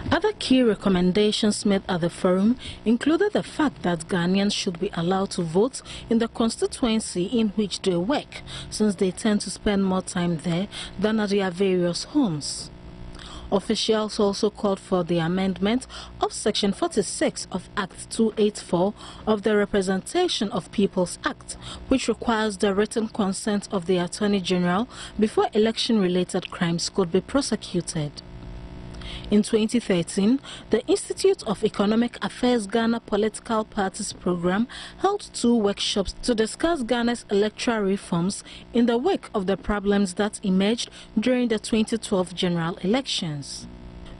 Other key recommendations made at the forum included the fact that Ghanaians should be allowed to vote in the constituency in which they work, since they tend to spend more time there than at their various homes. Officials also called for the amendment of Section 46 of Act 284 of the Representation of Peoples Act, which requires the written consent of the Attorney General before election-related crimes could be prosecuted. In 2013, the Institute of Economic Affairs Ghana Political Parties Program held 2 workshops to discuss Ghana's electoral reforms in the wake of the problems that emerged during the 2012 general elections.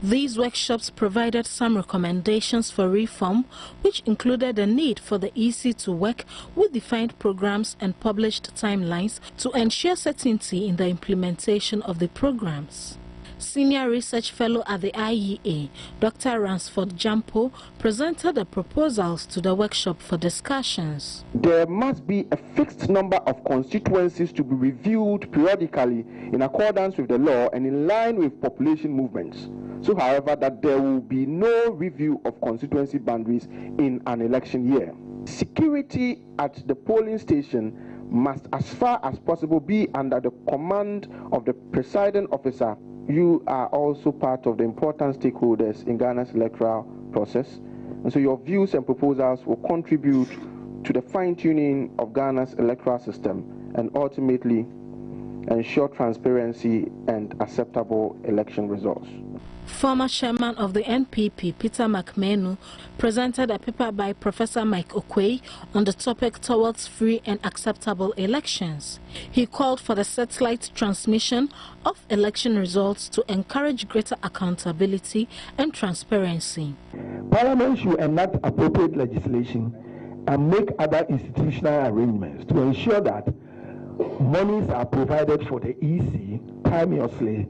These workshops provided some recommendations for reform, which included the need for the EC to work with defined programs and published timelines to ensure certainty in the implementation of the programs. Senior Research Fellow at the IEA, Dr. Ransford Jampo, presented the proposals to the workshop for discussions. There must be a fixed number of constituencies to be reviewed periodically in accordance with the law and in line with population movements. So, however, that there will be no review of constituency boundaries in an election year. Security at the polling station must, as far as possible, be under the command of the presiding officer. You are also part of the important stakeholders in Ghana's electoral process, and so your views and proposals will contribute to the fine-tuning of Ghana's electoral system and ultimately ensure transparency and acceptable election results. Former chairman of the NPP, Peter McMenu, presented a paper by Professor Mike Okwei on the topic towards free and acceptable elections. He called for the satellite transmission of election results to encourage greater accountability and transparency. Parliament should enact appropriate legislation and make other institutional arrangements to ensure that monies are provided for the EC timeously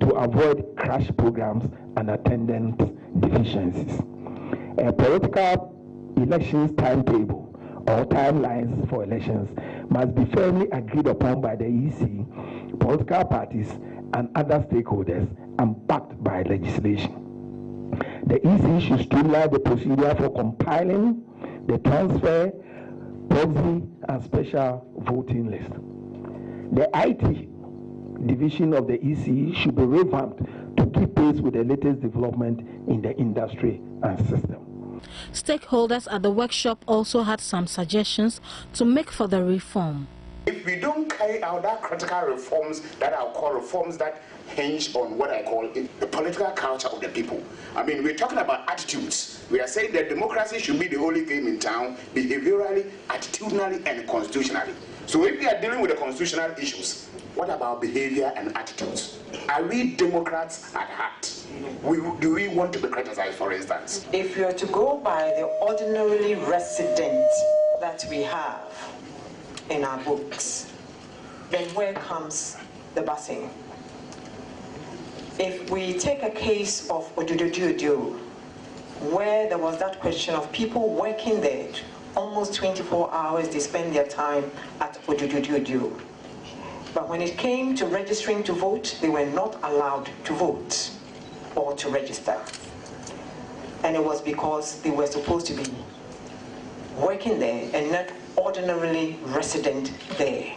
to avoid crash programs and attendance deficiencies. A political elections timetable or timelines for elections must be firmly agreed upon by the EC, political parties and other stakeholders and backed by legislation. The EC should streamline the procedure for compiling the transfer, proxy and special voting list. The IT division of the EC should be revamped to keep pace with the latest development in the industry and system. Stakeholders at the workshop also had some suggestions to make for the reform. If we don't carry out that critical reforms that I'll call reforms that hinge on what I call the political culture of the people. I mean, we're talking about attitudes. We are saying that democracy should be the only game in town, behaviorally, attitudinally, and constitutionally. So if we are dealing with the constitutional issues, what about behavior and attitudes? Are we Democrats at heart? Do we want to be criticized, for instance? If you're to go by the ordinarily resident that we have in our books, then where comes the busing? If we take a case of Odududu, where there was that question of people working there, almost 24 hours they spend their time at Odududu. But when it came to registering to vote, they were not allowed to vote or to register. And it was because they were supposed to be working there and not ordinarily resident there.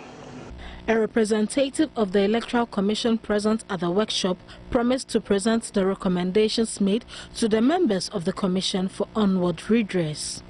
A representative of the Electoral Commission present at the workshop promised to present the recommendations made to the members of the Commission for onward redress.